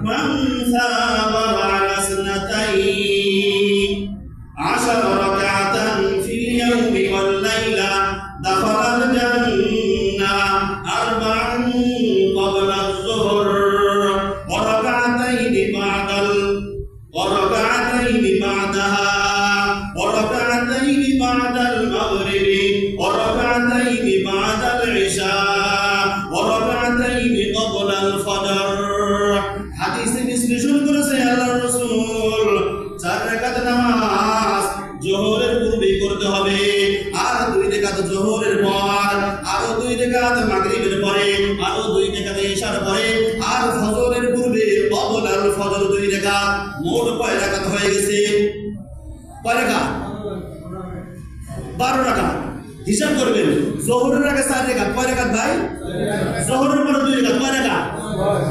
من ثاب بعد اثنتين 10 ركعة في اليوم والليلة دخل الجنة 4 قبل الظهر وركعتين بعدها وركعتين بعد المغرب وركعتين بعد العشاء وركعتين قبل الفجر حديث বিশ্লেষণ করেছে আল্লাহর রাসূল 4 রাকাত নামাজ জোহরের পূর্বে করতে হবে আর 2 রাকাত জোহরের পর আর 2 রাকাত মাগরিবের পরে আর 2 রাকাত ইশার পরে আর ফজরের পূর্বে ক্বাবল আল ফজর 2 রাকাত মোট কয় রাকাত হয়ে গেছে কয় রাকাত 12 রাকাত হিসাব করবেন জোহরের আগে 4 রাকাত কয় রাকাত ভাই জোহরের পরে 2 রাকাত কয় রাকাত